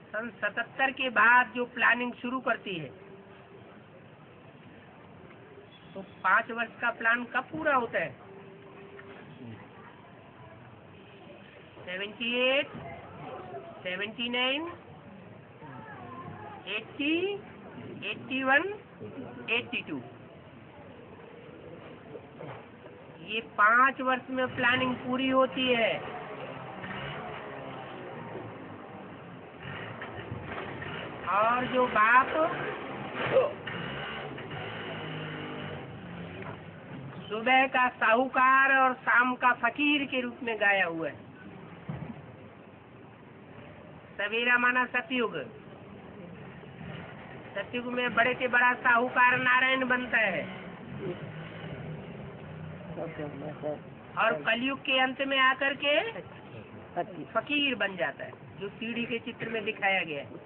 सन 77 के बाद जो प्लानिंग शुरू करती है, तो 5 वर्ष का प्लान कब पूरा होता है? 78, 79, 80, 81, 82। ये 5 वर्ष में प्लानिंग पूरी होती है। और जो बाप सुबह का साहूकार और शाम का फकीर के रूप में गाया हुआ है। सवेरा माना सतयुग, सतयुग में बड़े से बड़ा साहूकार नारायण बनता है और कलयुग के अंत में आकर के फकीर बन जाता है, जो सीढ़ी के चित्र में दिखाया गया है।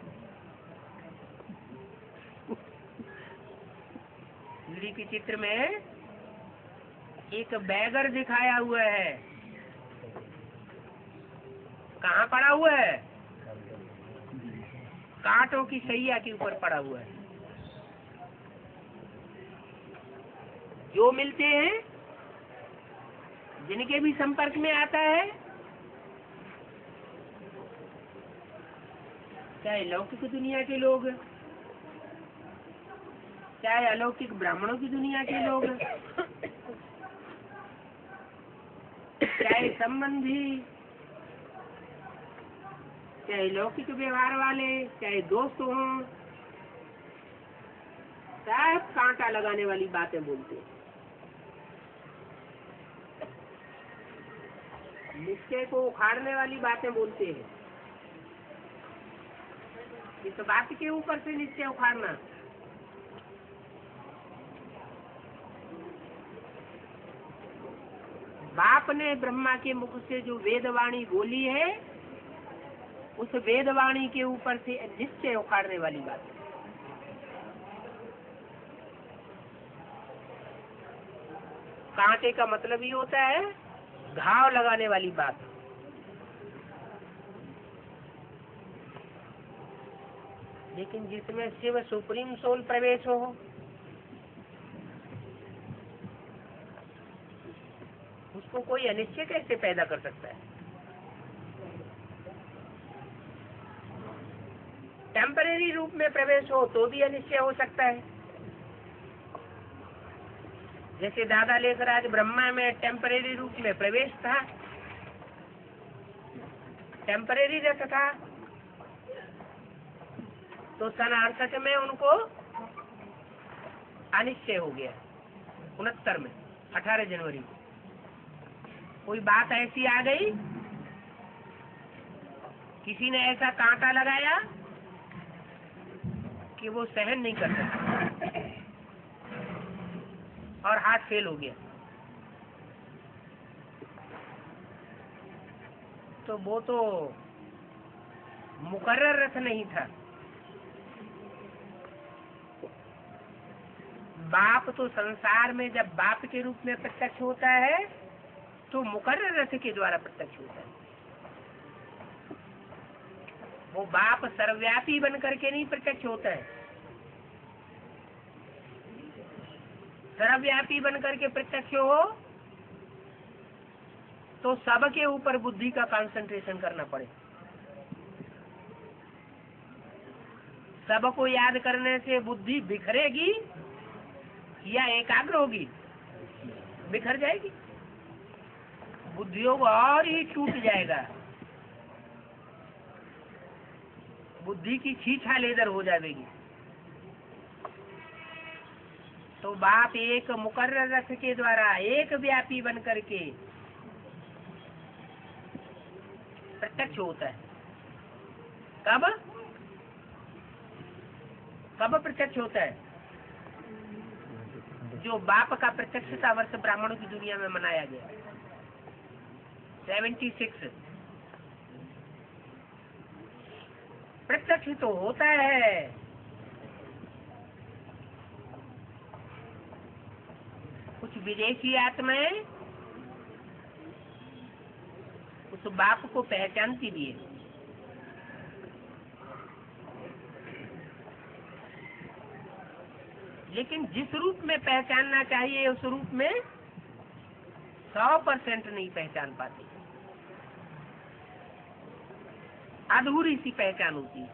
सीढ़ी के चित्र में एक बैगर दिखाया हुआ है। कहाँ पड़ा हुआ है? कांटों की सैया के ऊपर पड़ा हुआ है। जो मिलते हैं, जिनके भी संपर्क में आता है, चाहे लौकिक दुनिया के लोग, चाहे अलौकिक ब्राह्मणों की दुनिया के लोग, चाहे संबंधी, चाहे लौकिक व्यवहार वाले, चाहे दोस्त हों, सब कांटा लगाने वाली बातें बोलते हैं। निश्चय को उखाड़ने वाली बातें बोलते हैं। इस बात के ऊपर से निश्चय उखाड़ना। बाप ने ब्रह्मा के मुख से जो वेदवाणी बोली है, उस वेदवाणी के ऊपर से निश्चय उखाड़ने वाली बात है। कांटे का मतलब ही होता है घाव लगाने वाली बात। लेकिन जिसमें शिव सुप्रीम सोल प्रवेश हो, उसको कोई अनिश्चय कैसे पैदा कर सकता है? टेम्परेरी रूप में प्रवेश हो तो भी अनिश्चय हो सकता है। जैसे दादा लेकर आज ब्रह्मा में टेम्परेरी रूप में प्रवेश था, टेम्परेरी रथ था, तो सन 68 में उनको अनिश्चय हो गया। 69 में 18 जनवरी कोई बात ऐसी आ गई, किसी ने ऐसा कांटा लगाया कि वो सहन नहीं कर सकता और हाथ फेल हो गया। तो वो तो मुकर्रर रथ नहीं था। बाप तो संसार में जब बाप के रूप में प्रत्यक्ष होता है तो मुकर्रर रथ के द्वारा प्रत्यक्ष होता है। वो बाप सर्वव्यापी बन करके नहीं प्रत्यक्ष होता है। सर्वव्यापी बन करके प्रत्यक्ष हो तो सबके ऊपर बुद्धि का कंसंट्रेशन करना पड़े। सबको याद करने से बुद्धि बिखरेगी या एकाग्र होगी? बिखर जाएगी, बुद्धियों को और ही टूट जाएगा, बुद्धि की छीछा लेदर हो जाएगी। तो बाप एक मुकर्रर रथ के द्वारा एक व्यापी बन करके प्रत्यक्ष होता है। कब कब प्रत्यक्ष होता है? जो बाप का प्रत्यक्षता वर्ष ब्राह्मणों की दुनिया में मनाया गया 76। प्रत्यक्ष तो होता है, कुछ विदेशी आत्माएं उस बाप को पहचानती भी है। लेकिन जिस रूप में पहचानना चाहिए उस रूप में 100% नहीं पहचान पाती, अधूरी सी पहचान होती है।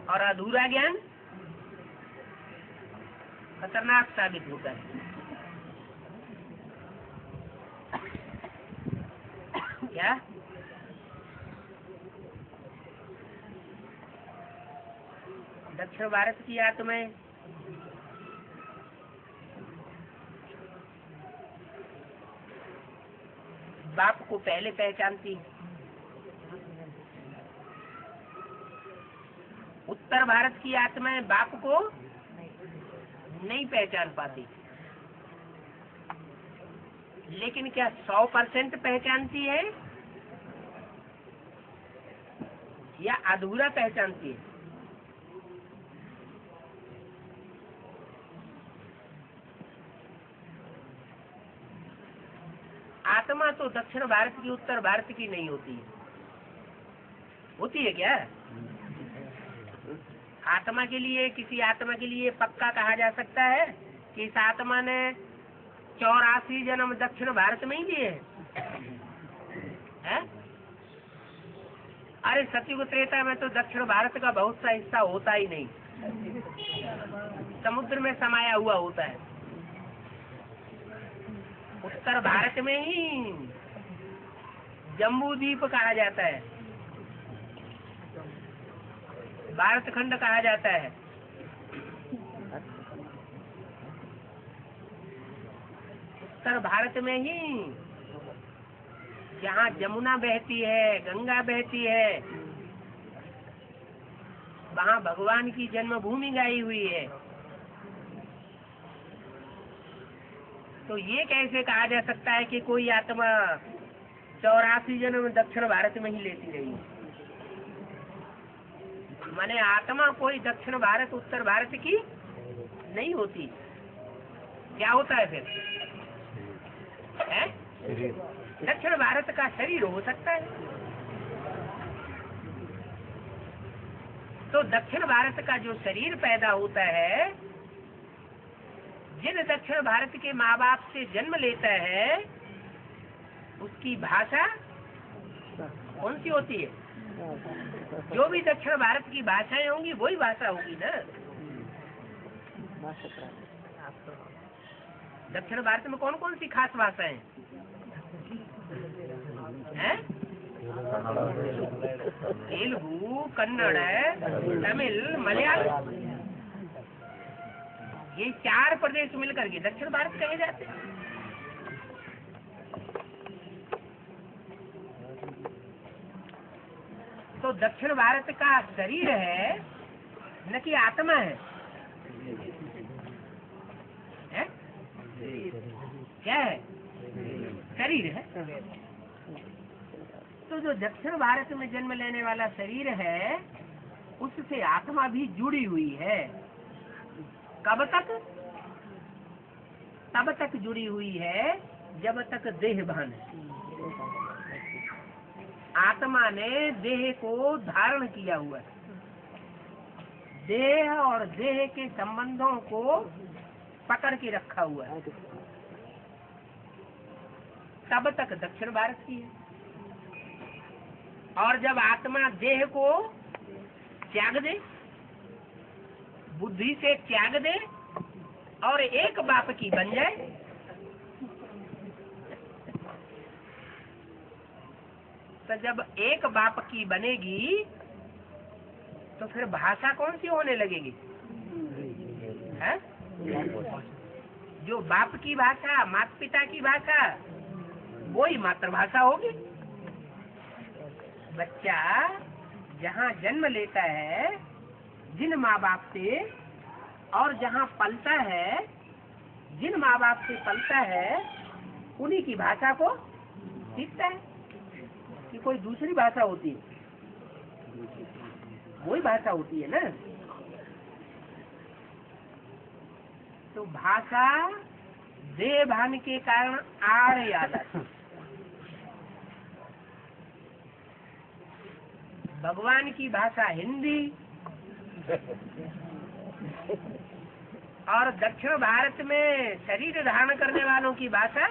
और अधूरा ज्ञान खतरनाक साबित होता है। क्या? दक्षिण भारत की आत्माएं बाप को पहले पहचानती, उत्तर भारत की आत्माएं बाप को नहीं पहचान पाती। लेकिन क्या 100% पहचानती है या अधूरा पहचानती है? आत्मा तो दक्षिण भारत की उत्तर भारत की नहीं होती है। होती है क्या? आत्मा के लिए, किसी आत्मा के लिए पक्का कहा जा सकता है कि इस आत्मा ने 84 जन्म दक्षिण भारत में ही लिए हैं? अरे सतयुग त्रेता में तो दक्षिण भारत का बहुत सा हिस्सा होता ही नहीं, समुद्र में समाया हुआ होता है। उत्तर भारत में ही जम्बू द्वीप कहा जाता है, भारत खंड कहा जाता है। उत्तर भारत में ही जहाँ जमुना बहती है, गंगा बहती है, वहाँ भगवान की जन्मभूमि गाई हुई है। तो ये कैसे कहा जा सकता है कि कोई आत्मा 84 जन्म दक्षिण भारत में ही लेती रही? माने आत्मा कोई दक्षिण भारत उत्तर भारत की नहीं होती। क्या होता है फिर? है? दक्षिण भारत का शरीर हो सकता है। तो दक्षिण भारत का जो शरीर पैदा होता है जिन दक्षिण भारत के माँ बाप से जन्म लेता है उसकी भाषा कौन सी होती है? जो भी दक्षिण भारत की भाषाएं होंगी वही भाषा होगी ना। दक्षिण भारत में कौन कौन सी खास भाषाएं हैं? तेलुगु, कन्नड़, तमिल, मलयालम, ये 4 प्रदेश मिलकर के दक्षिण भारत कहे जाते हैं। तो दक्षिण भारत का शरीर है न कि आत्मा है? क्या है? शरीर है। तो जो दक्षिण भारत में जन्म लेने वाला शरीर है उससे आत्मा भी जुड़ी हुई है। कब तक? तब तक जुड़ी हुई है जब तक देह भान है। आत्मा ने देह को धारण किया हुआ है। देह और देह के संबंधों को पकड़ के रखा हुआ है। तब तक दक्षिण भारत की है। और जब आत्मा देह को त्याग दे, बुद्धि से त्याग दे और एक बाप की बन जाए, तो जब एक बाप की बनेगी तो फिर भाषा कौन सी होने लगेगी? है? जो बाप की भाषा, माता पिता की भाषा, वही मातृभाषा होगी। बच्चा जहाँ जन्म लेता है जिन माँ बाप से, और जहाँ पलता है जिन माँ बाप से पलता है, उन्हीं की भाषा को सीखता है। कि कोई दूसरी भाषा होती है? वही भाषा होती है ना। तो भाषा देह भान के कारण आड़ याद आती। भगवान की भाषा हिंदी और दक्षिण भारत में शरीर धारण करने वालों की भाषा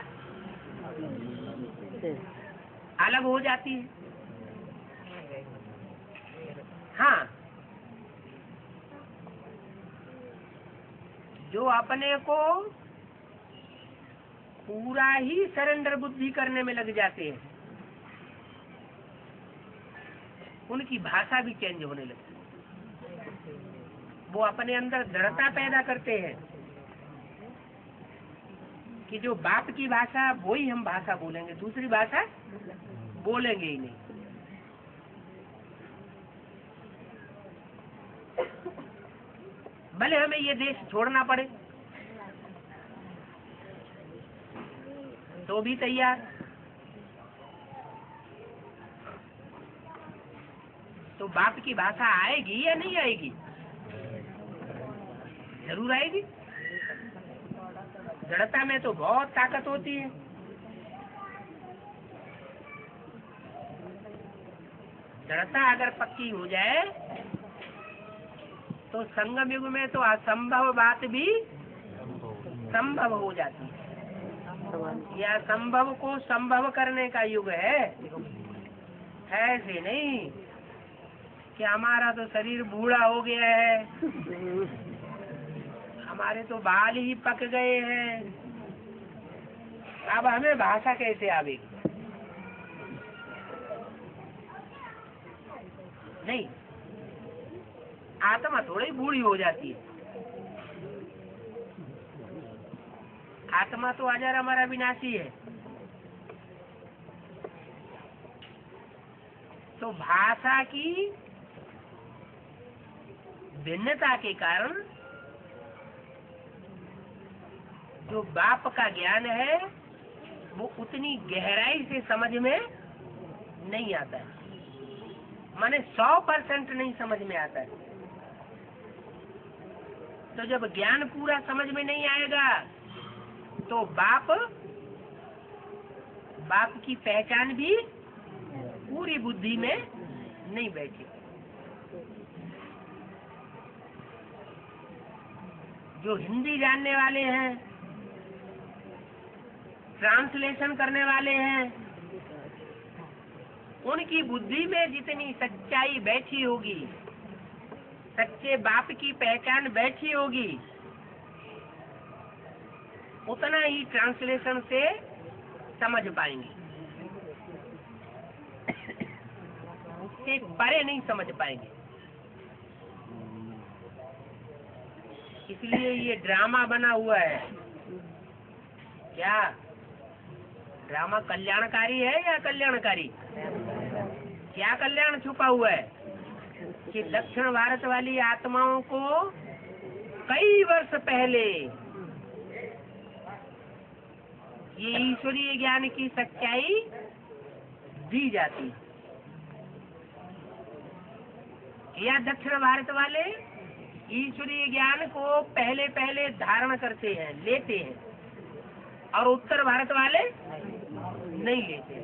अलग हो जाती है। हाँ, जो अपने को पूरा ही सरेंडर बुद्धि करने में लग जाते हैं उनकी भाषा भी चेंज होने लगती है। वो अपने अंदर दृढ़ता पैदा करते हैं कि जो बाप की भाषा वही हम भाषा बोलेंगे, दूसरी भाषा बोलेंगे ही नहीं। भले हमें ये देश छोड़ना पड़े तो भी तैयार। तो बाप की भाषा आएगी या नहीं आएगी? जरूर आएगी। दृढ़ता में तो बहुत ताकत होती है। दृढ़ता अगर पक्की हो जाए तो संगम युग में तो असंभव बात भी संभव हो जाती है। यह संभव को संभव करने का युग है। ऐसे नहीं कि हमारा तो शरीर बूढ़ा हो गया है, हमारे तो बाल ही पक गए हैं, अब हमें भाषा कैसे आवेगी? नहीं, आत्मा थोड़ी बूढ़ी हो जाती है। आत्मा तो अजर अमर अविनाशी है। तो भाषा की भिन्नता के कारण जो बाप का ज्ञान है वो उतनी गहराई से समझ में नहीं आता है। माने 100% नहीं समझ में आता है। तो जब ज्ञान पूरा समझ में नहीं आएगा तो बाप की पहचान भी पूरी बुद्धि में नहीं बैठे। जो हिंदी जानने वाले हैं, ट्रांसलेशन करने वाले हैं, उनकी बुद्धि में जितनी सच्चाई बैठी होगी, सच्चे बाप की पहचान बैठी होगी, उतना ही ट्रांसलेशन से समझ पाएंगे, उससे परे नहीं समझ पाएंगे। इसलिए ये ड्रामा बना हुआ है। क्या ड्रामा कल्याणकारी है या कल्याणकारी? क्या कल्याण छुपा हुआ है कि दक्षिण भारत वाली आत्माओं को कई वर्ष पहले ये ईश्वरीय ज्ञान की सच्चाई दी जाती, या दक्षिण भारत वाले ईश्वरीय ज्ञान को पहले पहले धारण करते हैं, लेते हैं, और उत्तर भारत वाले नहीं लेते।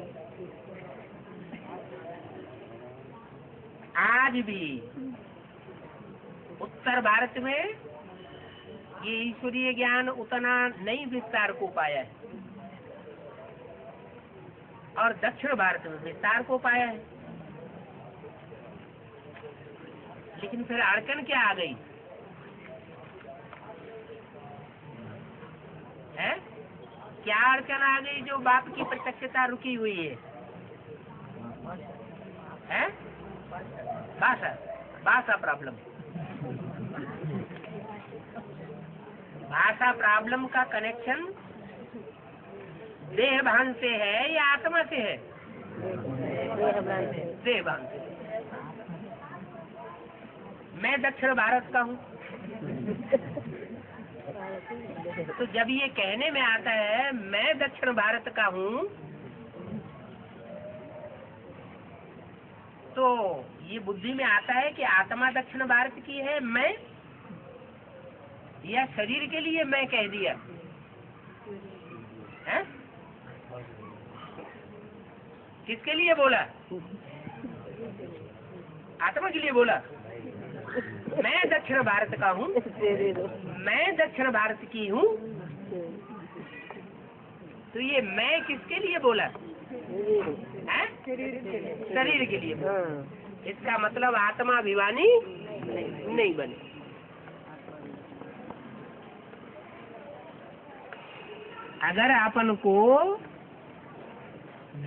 आज भी उत्तर भारत में ये ईश्वरीय ज्ञान उतना नहीं विस्तार को पाया है, और दक्षिण भारत में विस्तार को पाया है। लेकिन फिर अड़चन क्या आ गई है? क्या अड़चन आ गई जो बाप की प्रत्यक्षता रुकी हुई है? भाषा प्रॉब्लम। भाषा प्रॉब्लम का कनेक्शन देह भान से है या आत्मा से है? देह भान से। मैं दक्षिण भारत का हूँ, तो जब ये कहने में आता है मैं दक्षिण भारत का हूँ, तो ये बुद्धि में आता है कि आत्मा दक्षिण भारत की है, मैं, या शरीर के लिए मैं कह दिया है? किसके लिए बोला? आत्मा के लिए बोला। मैं दक्षिण भारत का हूँ, मैं दक्षिण भारत की हूँ, तो ये मैं किसके लिए बोला है? शरीर के लिए बोला। इसका मतलब आत्मा अभिमानी नहीं बने। अगर अपन को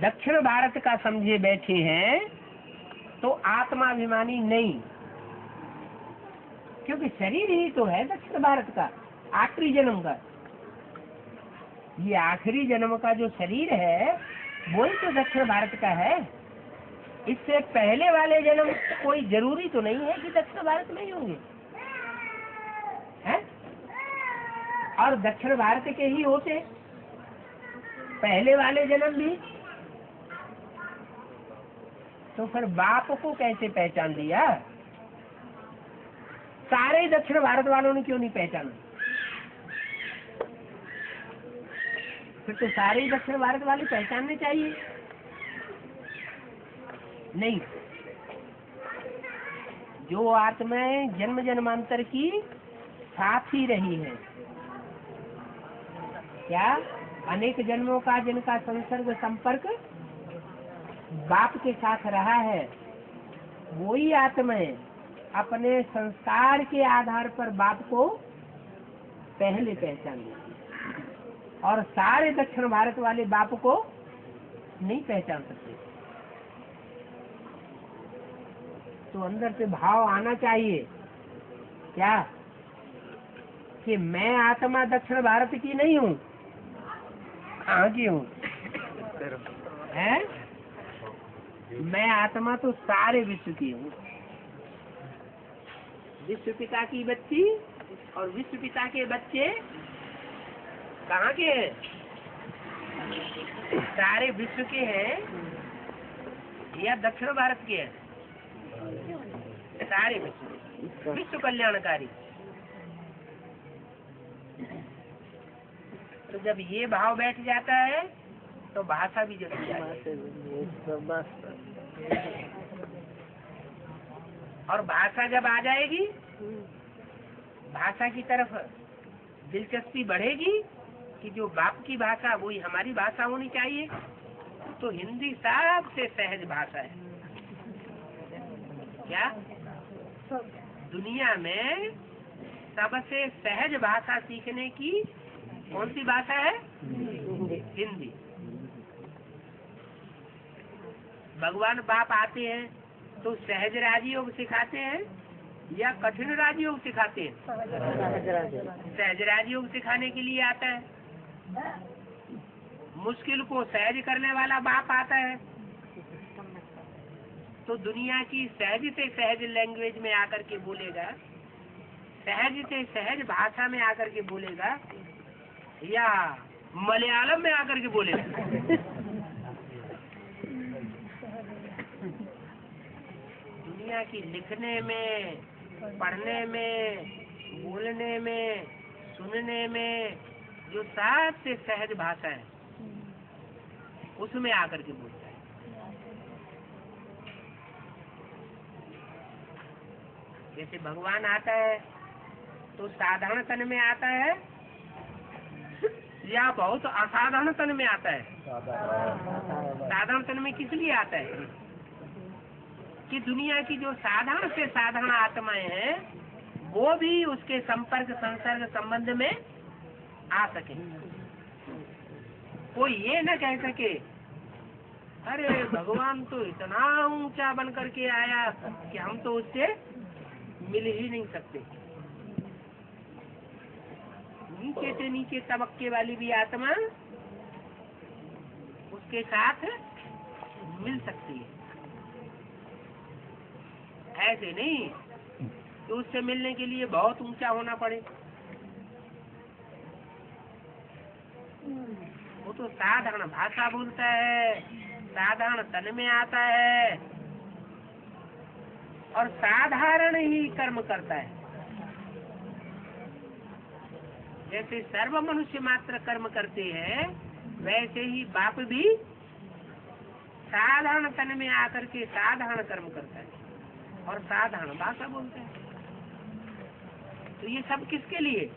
दक्षिण भारत का समझे बैठे हैं तो आत्माभिमानी नहीं, क्योंकि शरीर ही तो है दक्षिण भारत का, आखिरी जन्म का। ये आखिरी जन्म का जो शरीर है वही तो दक्षिण भारत का है। इससे पहले वाले जन्म कोई जरूरी तो नहीं है कि दक्षिण भारत में ही होंगे, हैं? और दक्षिण भारत के ही होते पहले वाले जन्म भी, तो फिर बाप को कैसे पहचान दिया? सारे दक्षिण भारत वालों ने क्यों नहीं पहचाना? फिर तो सारे दक्षिण भारत वाले पहचानने चाहिए। नहीं, जो आत्माएं जन्म जन्मांतर की साथ ही रही है, क्या अनेक जन्मों का जिनका संसर्ग संपर्क बाप के साथ रहा है, वही आत्माएं अपने संस्कार के आधार पर बाप को पहले पहचान लेती, और सारे दक्षिण भारत वाले बाप को नहीं पहचान सकते। तो अंदर से भाव आना चाहिए क्या कि मैं आत्मा दक्षिण भारत की नहीं हूँ, कहाँ की हूँ? है? मैं आत्मा तो सारे विश्व की हूँ। विश्व पिता की बच्ची और विश्व पिता के बच्चे कहाँ के हैं? सारे विश्व के हैं या दक्षिण भारत के हैं? सारे विश्व, विश्व कल्याणकारी। तो जब ये भाव बैठ जाता है तो भाषा भी जरूर जाती है, और भाषा जब आ जाएगी, भाषा की तरफ दिलचस्पी बढ़ेगी कि जो बाप की भाषा वही हमारी भाषा होनी चाहिए। तो हिंदी सबसे सहज भाषा है। क्या दुनिया में सबसे सहज भाषा सीखने की कौन सी भाषा है? हिंदी। भगवान बाप आते हैं तो सहज राजयोग सिखाते हैं या कठिन राजयोग सिखाते हैं? सहज राजयोग सिखाने के लिए आता है। मुश्किल को सहज करने वाला बाप आता है। तो दुनिया की सहज से सहज लैंग्वेज में आकर के बोलेगा, सहज से सहज भाषा में आकर के बोलेगा या मलयालम में आकर के बोलेगा? दुनिया की लिखने में, पढ़ने में, बोलने में, सुनने में जो सबसे सहज भाषा है उसमें आकर के बोलता है। जैसे भगवान आता है तो साधारण तन में आता है या बहुत असाधारण तन में आता है? साधारण तन में किस लिए आता है? कि दुनिया की जो साधारण से साधारण आत्माएं हैं वो भी उसके संपर्क, संसर्ग, संबंध में आ सके। कोई ये न कह सके अरे भगवान तो इतना ऊंचा बन करके आया कि हम तो उससे मिल ही नहीं सकते। नीचे से नीचे तबक्के वाली भी आत्मा उसके साथ मिल सकती है। ऐसे नहीं कि उससे मिलने के लिए बहुत ऊंचा होना पड़े। वो तो साधारण भाषा बोलता है, साधारण तन में आता है और साधारण ही कर्म करता है। जैसे सर्व मनुष्य मात्र कर्म करते हैं वैसे ही बाप भी साधारण तन में आकर के साधारण कर्म करता है और साधारण भाषा बोलते हैं। तो ये सब किसके लिए?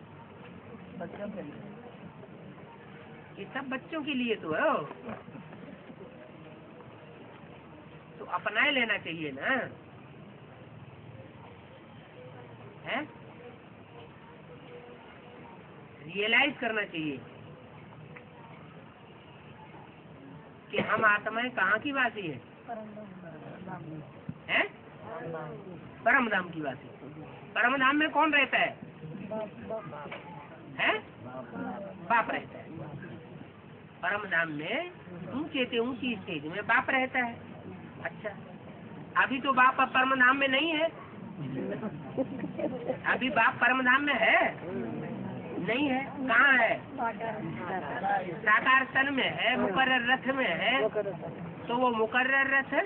बच्चों के लिए। ये सब बच्चों के लिए तो है। तो अपना लेना चाहिए ना, है? रियलाइज करना चाहिए कि हम आत्माएं कहाँ की वासी है? हैं? परम धाम की वासी। परम धाम में कौन रहता है? हैं? बाप रहता है। परम धाम में ऊंचे से ऊंची स्टेज में बाप रहता है। अच्छा, अभी तो बाप परम धाम में नहीं है। अभी बाप परम धाम में है? नहीं है। कहाँ है? साकार तन में है, मुकर्रर रथ में है। तो वो मुकर्रर रथ है,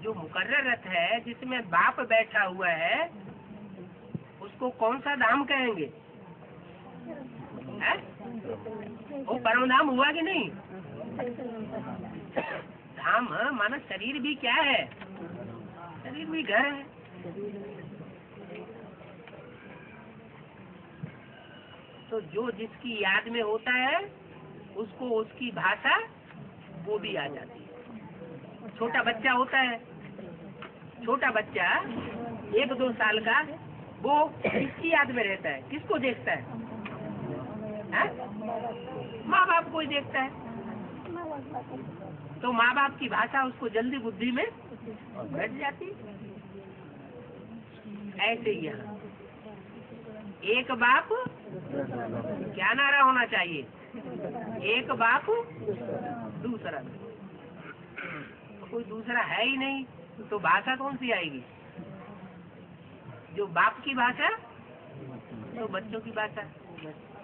जो मुकर्रर रथ है जिसमें बाप बैठा हुआ है उसको कौन सा धाम कहेंगे? है? वो परम धाम हुआ कि नहीं? धाम माना शरीर भी क्या है? शरीर भी घर है। तो जो जिसकी याद में होता है उसको उसकी भाषा वो भी आ जाती है। छोटा बच्चा होता है, छोटा बच्चा 1-2 साल का, वो किसकी याद में रहता है? किसको देखता है? माँ बाप को ही देखता है। तो माँ बाप की भाषा उसको जल्दी बुद्धि में बैठ जाती। ऐसे ही यहाँ एक बाप, क्या नारा होना चाहिए? एक बाप दूसरा। तो कोई दूसरा है ही नहीं तो भाषा कौन सी आएगी? जो बाप की भाषा तो बच्चों की भाषा।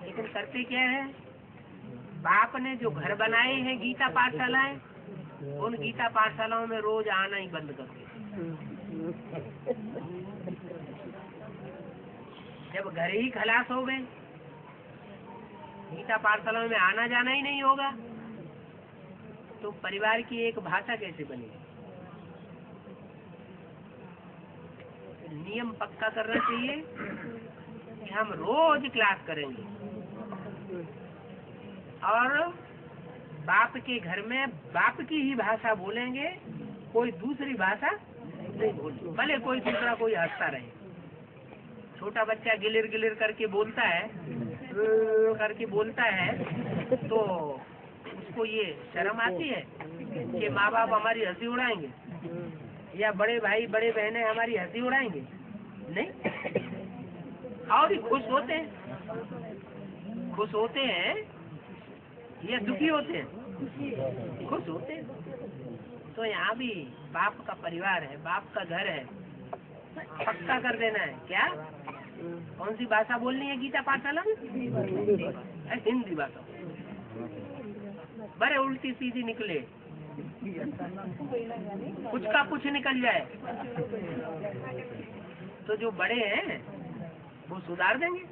लेकिन करते क्या है? बाप ने जो घर बनाए हैं गीता पाठशालाएं, उन गीता पाठशालाओं में रोज आना ही बंद कर दिया। जब घर ही खलास हो गए, गीता पाठशालाओं में आना जाना ही नहीं होगा, तो परिवार की एक भाषा कैसे बनेगी? नियम पक्का करना चाहिए कि हम रोज क्लास करेंगे और बाप के घर में बाप की ही भाषा बोलेंगे, कोई दूसरी भाषा नहीं बोलेंगे, भले कोई दूसरा कोई हंसता रहे। छोटा बच्चा गिलिर गिलिर करके बोलता है तो उसको ये शर्म आती है कि माँ बाप हमारी हंसी उड़ाएंगे या बड़े भाई बड़े बहनें हमारी हंसी उड़ाएंगे? नहीं। और खुश होते हैं या दुखी होते हैं? खुश होते हैं। तो यहाँ भी बाप का परिवार है, बाप का घर है, पक्का कर देना है। क्या कौन सी भाषा बोलनी है गीता पाठशाला में? हिंदी भाषा। बड़े उल्टी सीधी निकले, कुछ का कुछ निकल जाए तो जो बड़े हैं वो सुधार देंगे।